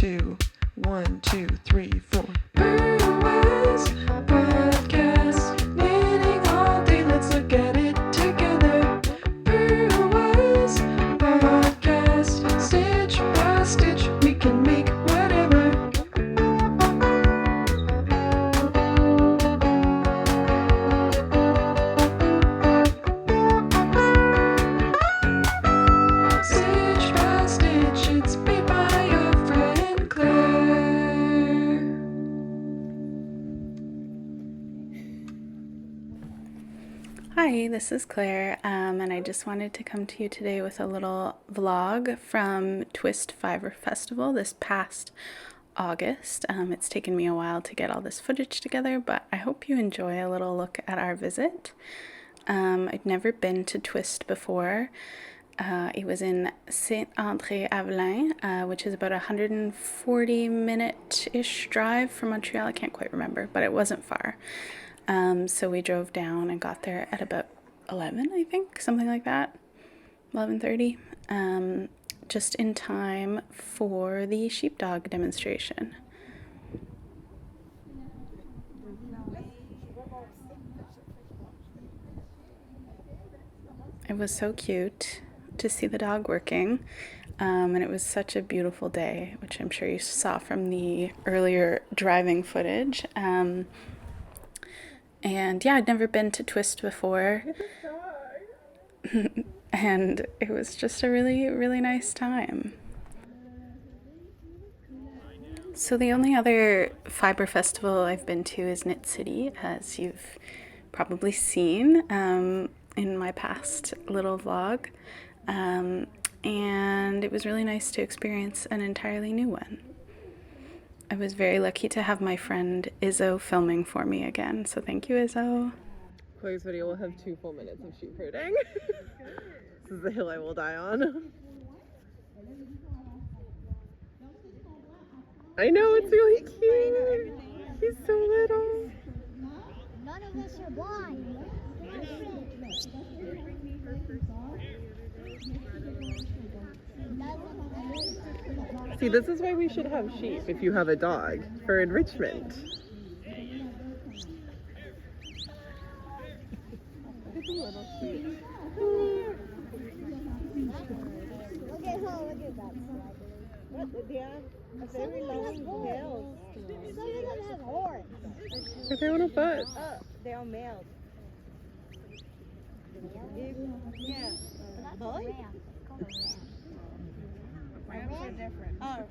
2, 1, 2, 3, 4. Purlwise podcast, knitting all day. Let's look at it together. Purlwise podcast, stitch by stitch, we can make whatever. Stitch by stitch, it's made by your friend Claire. Hi, this is Claire, and I just wanted to come to you today with a little vlog from Twist Fibre Festival this past August. It's taken me a while to get all this footage together, but I hope you enjoy a little look at our visit. I'd never been to Twist before. It was in Saint-André-Avelin, which is about a 140-minute-ish drive from Montreal. I can't quite remember, but it wasn't far. So we drove down and got there at about 11, I think, something like that, 11:30, just in time for the sheepdog demonstration. It was so cute to see the dog working, and it was such a beautiful day, which I'm sure you saw from the earlier driving footage. And yeah, I'd never been to Twist before, and it was just a really, really nice time. So the only other Fibre festival I've been to is Knit City, as you've probably seen in my past little vlog, and it was really nice to experience an entirely new one. I was very lucky to have my friend Izzo filming for me again, so thank you, Izzo. Chloe's video will have 2 full minutes of sheep herding. This is the hill I will die on. I know, it's really cute. He's so little. None of us are blind. See, this is why we should have sheep if you have a dog, for enrichment. It's a little sheep. Look at how, look at that. They have a very long tails. Some of them have horns. But they're little butts. Oh, they are males. Yeah. Boy? Rams are different. Oh.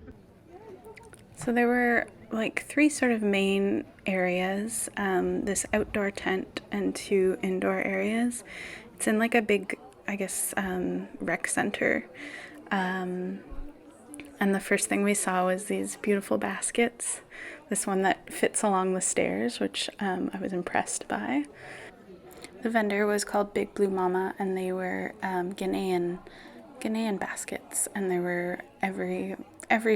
So there were like 3 sort of main areas, this outdoor tent and 2 indoor areas. It's in like a big, I guess, rec center. And the first thing we saw was these beautiful baskets. This one that fits along the stairs, which I was impressed by. The vendor was called Big Blue Mama, and they were Ghanaian baskets, and they were every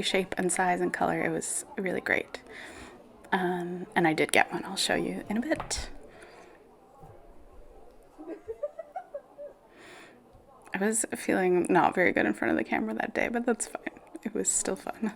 shape and size and color. It was really great. And I did get one. I'll show you in a bit. I was feeling not very good in front of the camera that day, but that's fine. It was still fun.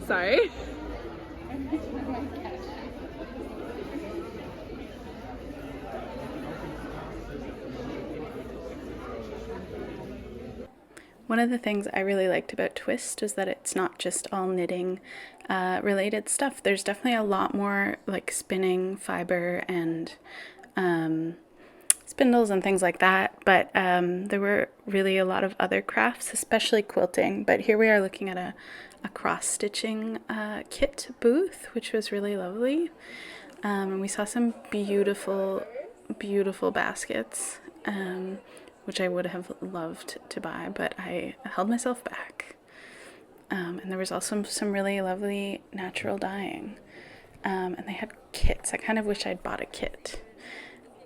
Sorry. One of the things I really liked about Twist is that it's not just all knitting related stuff. There's definitely a lot more like spinning, fiber, and spindles and things like that, but there were really a lot of other crafts, especially quilting. But here we are looking at a cross-stitching kit booth, which was really lovely. And we saw some beautiful, beautiful baskets, which I would have loved to buy, but I held myself back. And there was also some really lovely natural dyeing. And they had kits. I kind of wish I'd bought a kit,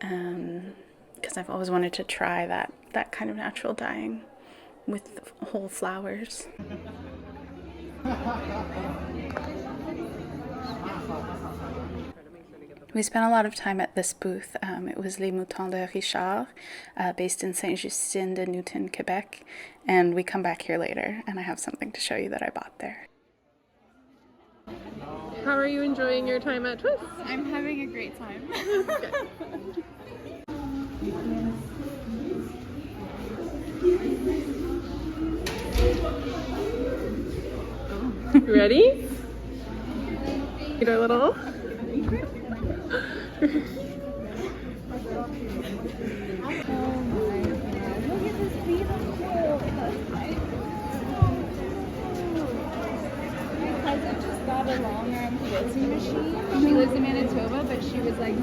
because I've always wanted to try that kind of natural dyeing with whole flowers. We spent a lot of time at this booth. It was Les Moutons de Richard, based in Saint-Justine de Newton, Quebec. And we come back here later, and I have something to show you that I bought there. How are you enjoying your time at Twist? I'm having a great time. You ready? Get our little. Got a long arm quilting machine. She lives in Manitoba, but she was like,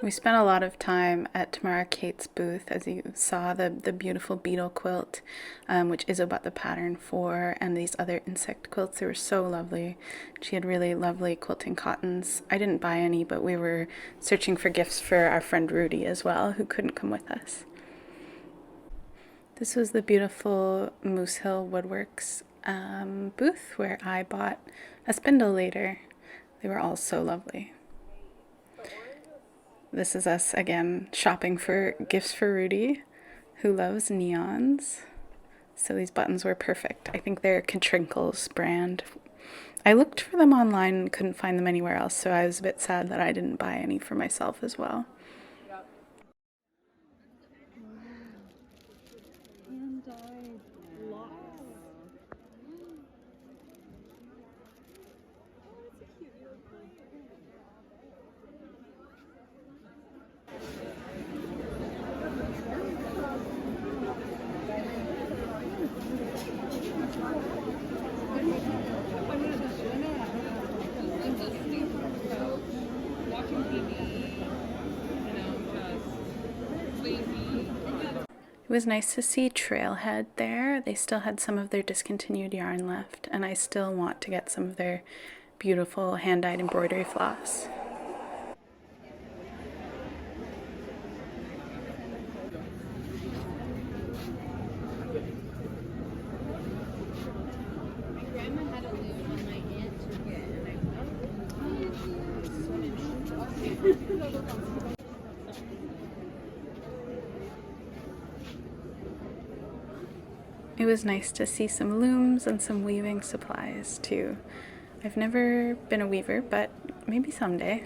We spent a lot of time at Tamara Kate's booth, as you saw, the beautiful beetle quilt, which Izzo bought the pattern for, and these other insect quilts. They were so lovely. She had really lovely quilting cottons. I didn't buy any, but we were searching for gifts for our friend Rudy as well, who couldn't come with us. This was the beautiful Moose Hill Woodworks booth where I bought a spindle later. They were all so lovely. This is us again shopping for gifts for Rudy, who loves neons. So these buttons were perfect. I think they're Katrinkle's brand. I looked for them online and couldn't find them anywhere else, so I was a bit sad that I didn't buy any for myself as well. It was nice to see Trailhead there. They still had some of their discontinued yarn left, and I still want to get some of their beautiful hand-dyed embroidery floss. It was nice to see some looms and some weaving supplies too. I've never been a weaver, but maybe someday.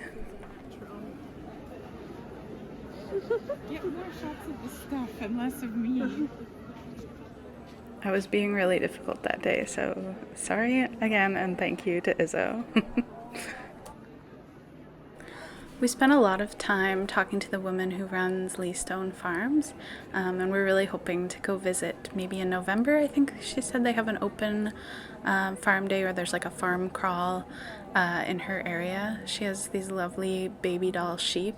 Get more shots of the stuff and less of me. I was being really difficult that day, so sorry again, and thank you to Izzo. We spent a lot of time talking to the woman who runs Lee Stone Farms, and we're really hoping to go visit maybe in November. I think she said they have an open farm day, or there's like a farm crawl in her area. She has these lovely baby doll sheep,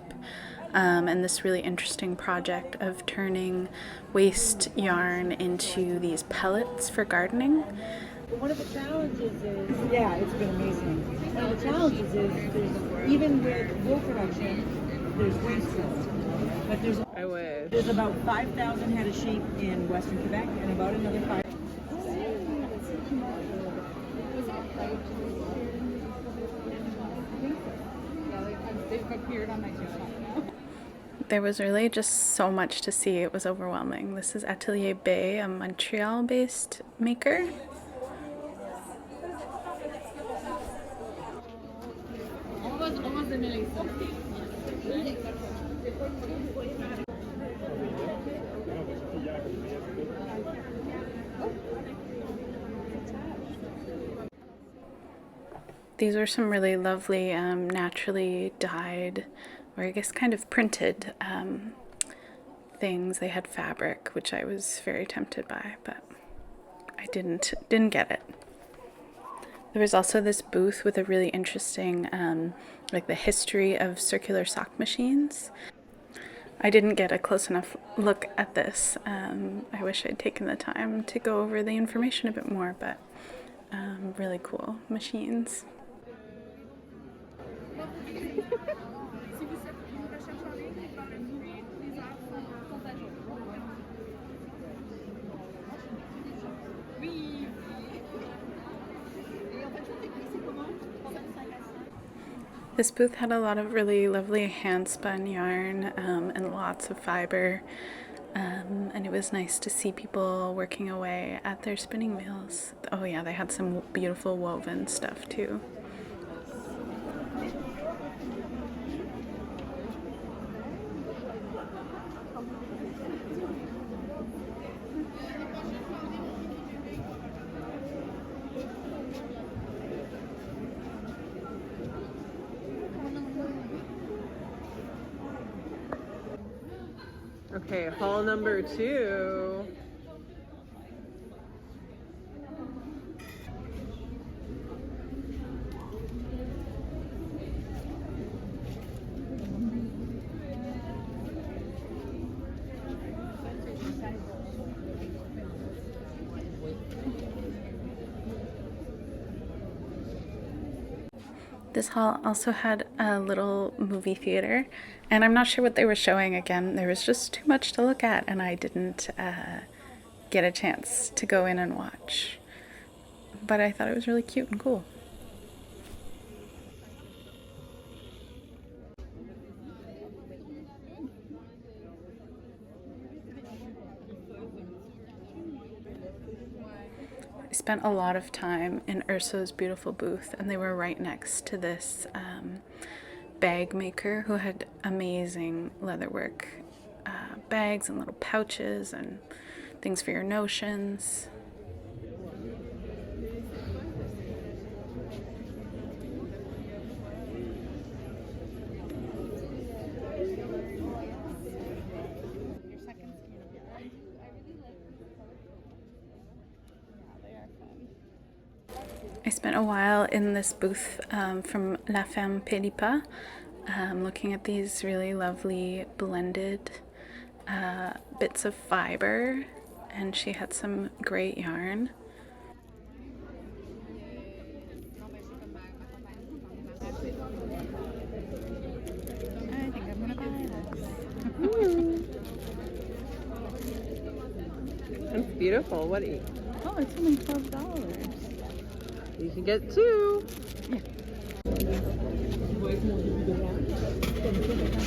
and this really interesting project of turning waste yarn into these pellets for gardening. One of the challenges is, yeah, it's been amazing. One of the challenges is, even with wool production, there's waste. But there's about 5,000 head of sheep in Western Quebec, and about another 5. They've appeared on my TikTok now. There was really just so much to see. It was overwhelming. This is Atelier Bay, a Montreal-based maker. These are some really lovely naturally dyed, or I guess kind of printed things. They had fabric, which I was very tempted by, but I didn't get it. There was also this booth with a really interesting, like the history of circular sock machines. I didn't get a close enough look at this. I wish I'd taken the time to go over the information a bit more, but really cool machines. This booth had a lot of really lovely hand spun yarn and lots of fiber. And it was nice to see people working away at their spinning wheels. Oh yeah, they had some beautiful woven stuff too. Okay, haul number 2. This hall also had a little movie theater, and I'm not sure what they were showing again. There was just too much to look at, and I didn't get a chance to go in and watch. But I thought it was really cute and cool. I spent a lot of time in Urso's beautiful booth, and they were right next to this bag maker who had amazing leatherwork bags and little pouches and things for your notions. I spent a while in this booth from La Femme Pelipa, looking at these really lovely blended bits of fiber, and she had some great yarn. I think I'm gonna buy this. It's beautiful. What? Oh, it's only $12. You can get 2. Yeah.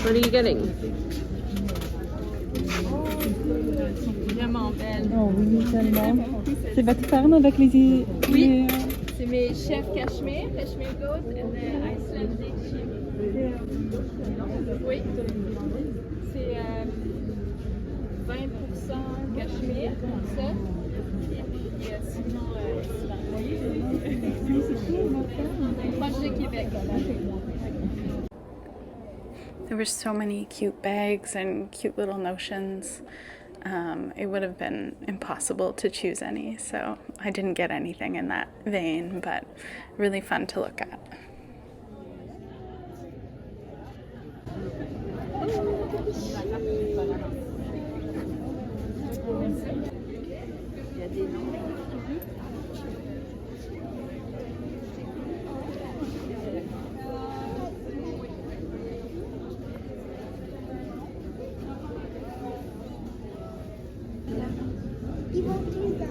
What are you getting? Vraiment belle. Oh oui, tellement. C'est votre ferme avec les... Oui, c'est mes chefs cashmere goat and the Icelandic sheep. Oui, c'est 20% cashmere, comme ça. Et puis sinon, proche de Québec. There were so many cute bags and cute little notions. It would have been impossible to choose any, so I didn't get anything in that vein, but really fun to look at. You won't do that.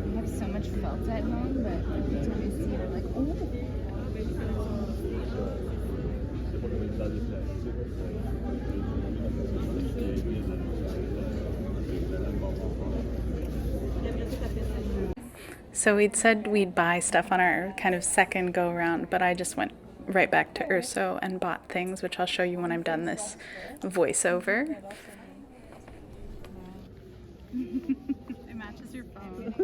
I have so much felt at home, but every time I see it, I'm like, oh. So we'd said we'd buy stuff on our kind of second go round, but I just went right back to Urso and bought things, which I'll show you when I'm done this voiceover. It matches your phone.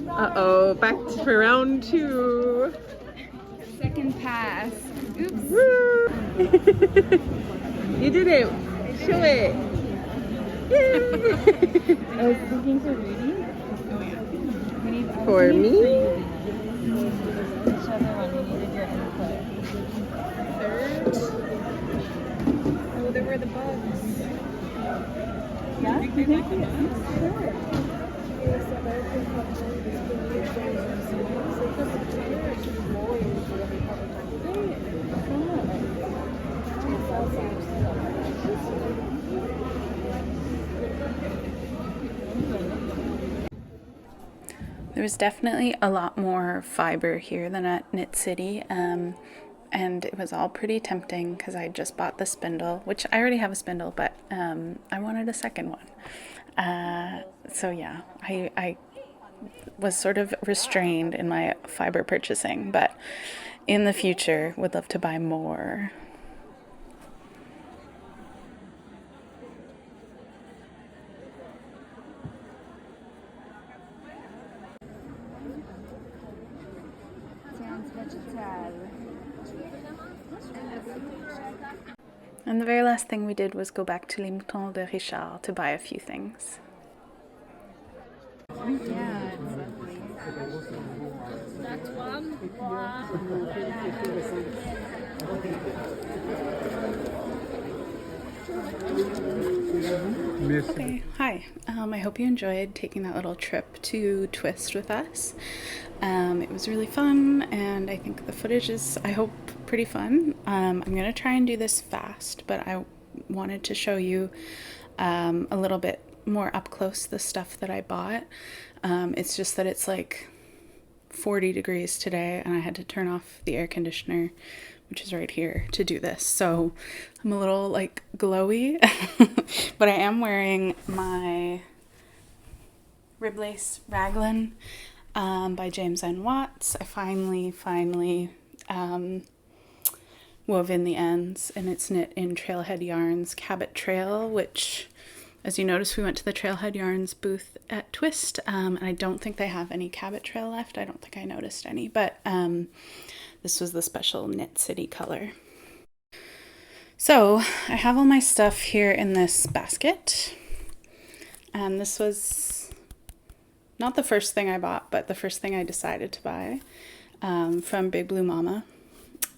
Uh-oh, back for round 2. Second pass. Oops. Woo! You did it. Show it. Yay! I was thinking for Rudy. For me? Which other one? We needed your input. Third. Oh, there were the bugs. Yeah? You think? Sure. There was definitely a lot more fiber here than at Knit City, and it was all pretty tempting because I just bought the spindle, which I already have a spindle, but I wanted a second one. So yeah, I was sort of restrained in my fiber purchasing, but in the future would love to buy more. And the very last thing we did was go back to Les Moutons de Richard to buy a few things. Yeah, it's lovely. That's one. Okay, hi. I hope you enjoyed taking that little trip to Twist with us. It was really fun, and I think the footage is, I hope, pretty fun. I'm going to try and do this fast, but I wanted to show you a little bit more up close the stuff that I bought. It's just that it's like 40 degrees today, and I had to turn off the air conditioner, which is right here, to do this. So I'm a little like glowy, but I am wearing my rib lace raglan by James N. Watts. I finally wove in the ends, and it's knit in Trailhead Yarns Cabot Trail, which, as you notice, we went to the Trailhead Yarns booth at Twist, and I don't think they have any Cabot Trail left. I don't think I noticed any, but this was the special Knit City color. So I have all my stuff here in this basket, and this was not the first thing I bought, but the first thing I decided to buy from Big Blue Mama.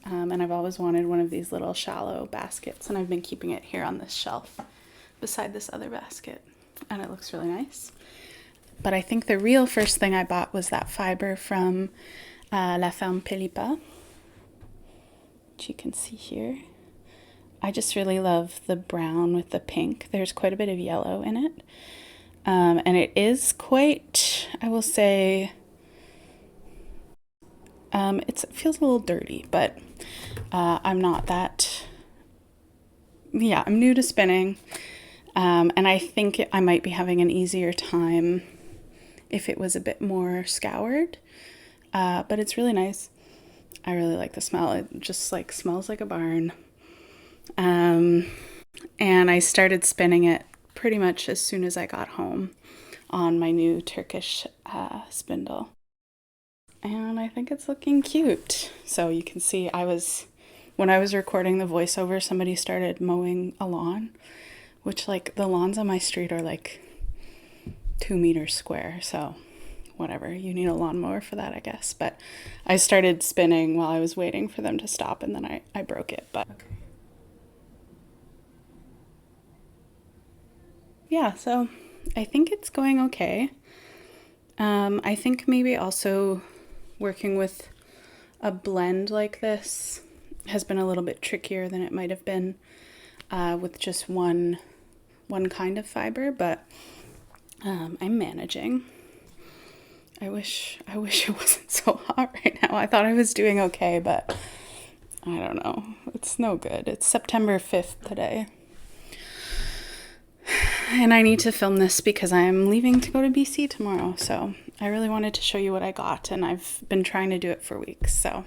And I've always wanted one of these little shallow baskets, and I've been keeping it here on this shelf beside this other basket, and it looks really nice. But I think the real first thing I bought was that fiber from La Ferme Pelipa, which you can see here. I just really love the brown with the pink. There's quite a bit of yellow in it, and it is quite, I will say, it feels a little dirty, but I'm not that, yeah, I'm new to spinning, and I think I might be having an easier time if it was a bit more scoured, but it's really nice. I really like the smell. It just like smells like a barn, and I started spinning it pretty much as soon as I got home on my new Turkish spindle. And I think it's looking cute. So you can see when I was recording the voiceover, somebody started mowing a lawn, which like the lawns on my street are like 2 meters square. So whatever, you need a lawnmower for that, I guess. But I started spinning while I was waiting for them to stop, and then I broke it. But okay. Yeah, so I think it's going okay. I think maybe also working with a blend like this has been a little bit trickier than it might have been with just one kind of fiber, but I'm managing. I wish it wasn't so hot right now. I thought I was doing okay, but I don't know. It's no good. It's September 5th today. And I need to film this because I'm leaving to go to BC tomorrow, so I really wanted to show you what I got, and I've been trying to do it for weeks. So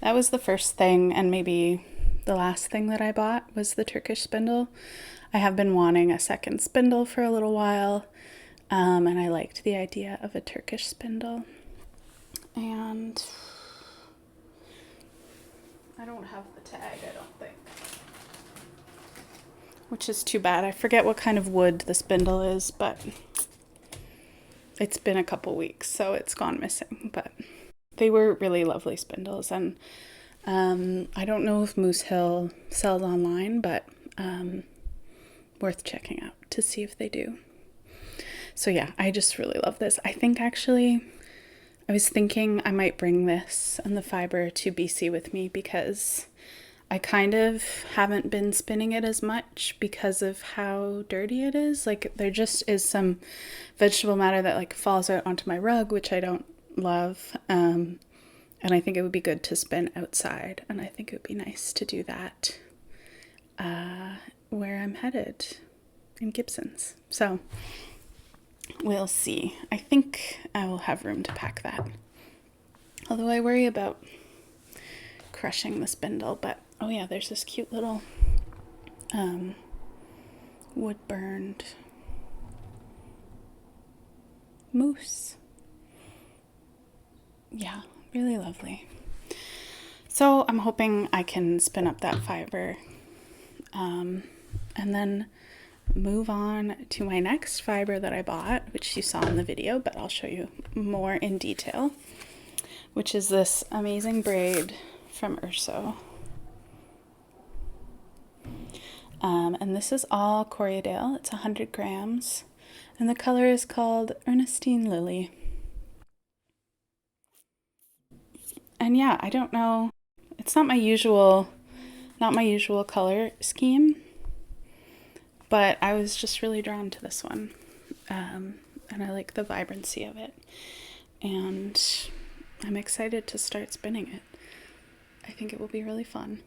that was the first thing, and maybe the last thing that I bought was the Turkish spindle. I have been wanting a second spindle for a little while, and I liked the idea of a Turkish spindle. And I don't have the tag, I don't think. Which is too bad. I forget what kind of wood the spindle is, but it's been a couple weeks, so it's gone missing. But they were really lovely spindles, and I don't know if Moose Hill sells online, but worth checking out to see if they do. So yeah, I just really love this. I think actually I was thinking I might bring this and the Fibre to BC with me because I kind of haven't been spinning it as much because of how dirty it is. Like there just is some vegetable matter that like falls out onto my rug, which I don't love. And I think it would be good to spin outside. And I think it would be nice to do that where I'm headed in Gibson's. So we'll see. I think I will have room to pack that. Although I worry about crushing the spindle, but oh yeah, there's this cute little wood burned moose. Yeah, really lovely. So I'm hoping I can spin up that Fibre and then move on to my next Fibre that I bought, which you saw in the video, but I'll show you more in detail, which is this amazing braid from Urso. And this is all Corriedale. It's 100 grams. And the color is called Ernestine Lily. And yeah, I don't know. It's not my usual color scheme. But I was just really drawn to this one. And I like the vibrancy of it. And I'm excited to start spinning it. I think it will be really fun.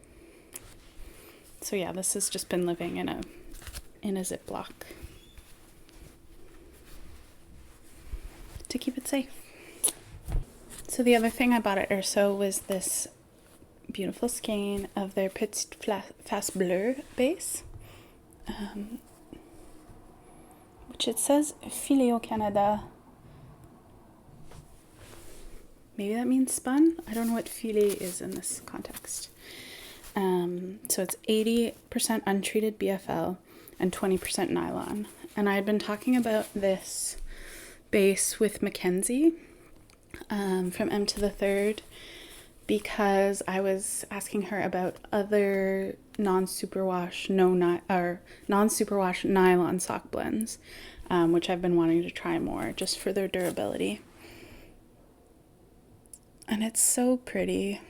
So yeah, this has just been living in a Ziploc to keep it safe. So the other thing I bought at Urso was this beautiful skein of their Petite Face Bleue base, which it says Filet au Canada. Maybe that means spun? I don't know what filet is in this context. So it's 80% untreated BFL and 20% nylon. And I had been talking about this base with Mackenzie from M to the Third because I was asking her about other non-superwash nylon sock blends, which I've been wanting to try more just for their durability. And it's so pretty.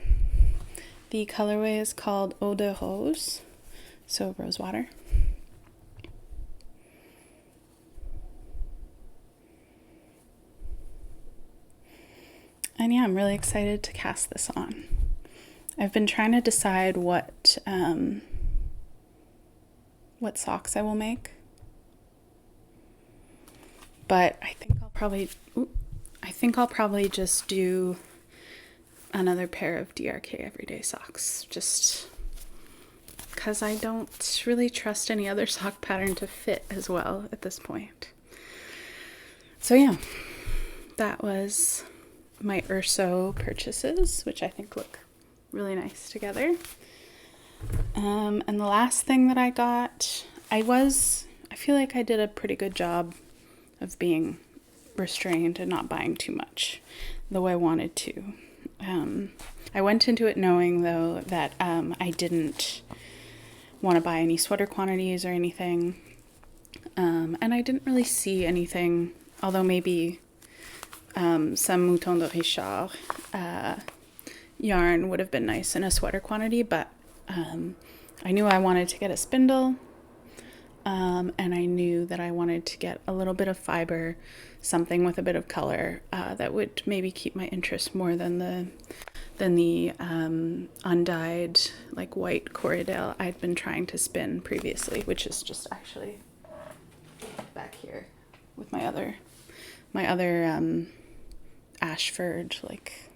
The colorway is called Eau de Rose, so rose water. And yeah, I'm really excited to cast this on. I've been trying to decide what socks I will make, but I think I'll probably just do another pair of DRK everyday socks, just because I don't really trust any other sock pattern to fit as well at this point. So yeah, that was my Urso purchases, which I think look really nice together. And the last thing that I got, I feel like I did a pretty good job of being restrained and not buying too much, though I wanted to. I went into it knowing, though, that I didn't want to buy any sweater quantities or anything. And I didn't really see anything, although maybe some Mouton de Richard yarn would have been nice in a sweater quantity, but I knew I wanted to get a spindle, and I knew that I wanted to get a little bit of fiber, something with a bit of color that would maybe keep my interest more than the undyed like white Corriedale I'd been trying to spin previously, which is just actually back here with my other Ashford like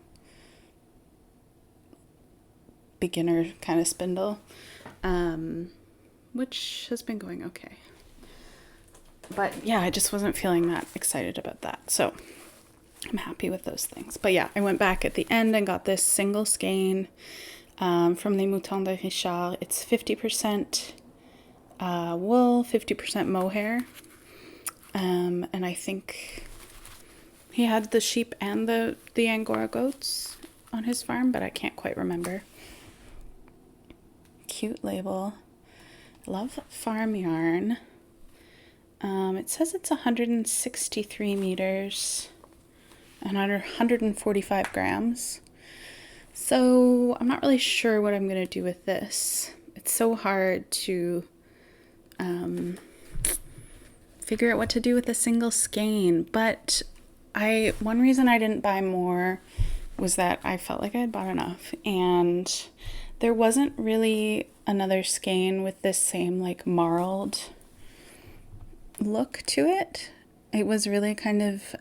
beginner kind of spindle, which has been going okay. But yeah, I just wasn't feeling that excited about that. So I'm happy with those things. But yeah, I went back at the end and got this single skein from the Mouton de Richard. It's 50% wool, 50% mohair. And I think he had the sheep and the Angora goats on his farm, but I can't quite remember. Cute label. Love farm yarn. It says it's 163 meters and 145 grams. So I'm not really sure what I'm going to do with this. It's so hard to figure out what to do with a single skein. But one reason I didn't buy more was that I felt like I had bought enough. And there wasn't really another skein with this same like marled look to it. It was really kind of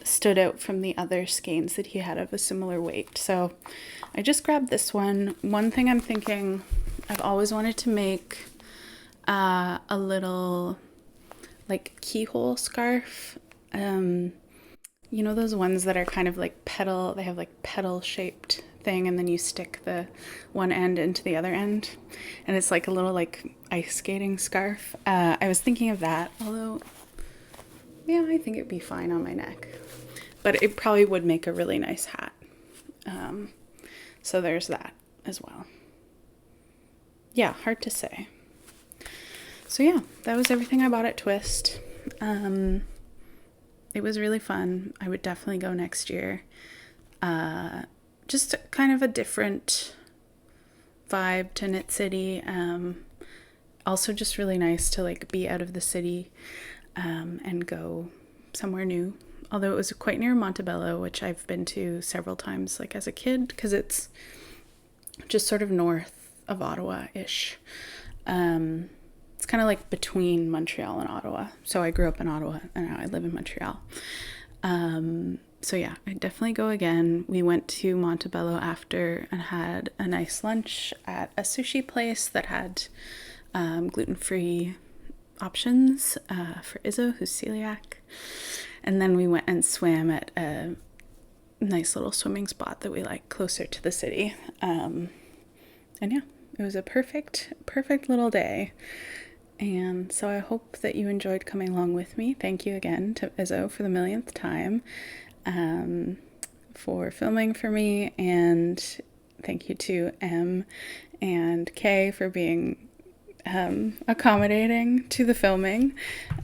stood out from the other skeins that he had of a similar weight. So I just grabbed this one. One thing I'm thinking, I've always wanted to make a little like keyhole scarf. You know those ones that are kind of like petal, they have like petal shaped thing, and then you stick the one end into the other end, and it's like a little like ice skating scarf. I was thinking of that, although yeah, I think it'd be fine on my neck, but it probably would make a really nice hat. So there's that as well. Yeah, hard to say. So yeah, that was everything I bought at Twist. It was really fun. I would definitely go next year. Just kind of a different vibe to Knit City. Also just really nice to like be out of the city and go somewhere new. Although it was quite near Montebello, which I've been to several times like as a kid, because it's just sort of north of Ottawa-ish. It's kind of like between Montreal and Ottawa. So I grew up in Ottawa and now I live in Montreal. So yeah, I'd definitely go again. We went to Montebello after and had a nice lunch at a sushi place that had gluten-free options for Izzo, who's celiac. And then we went and swam at a nice little swimming spot that we like closer to the city. And yeah, it was a perfect little day. And so I hope that you enjoyed coming along with me. Thank you again to Izzo for the millionth time for filming for me. And thank you to M and Kay for being accommodating to the filming.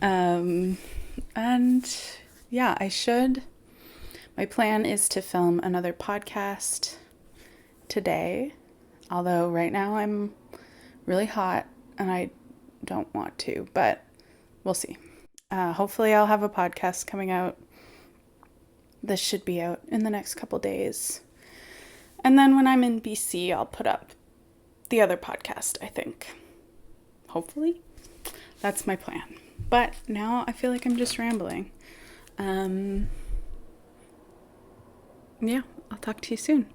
And yeah, my plan is to film another podcast today. Although right now I'm really hot and I don't want to, but we'll see. Hopefully I'll have a podcast coming out. This should be out in the next couple days. And then when I'm in BC, I'll put up the other podcast, I think. Hopefully. That's my plan. But now I feel like I'm just rambling. Yeah, I'll talk to you soon.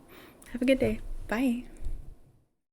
Have a good day. Bye.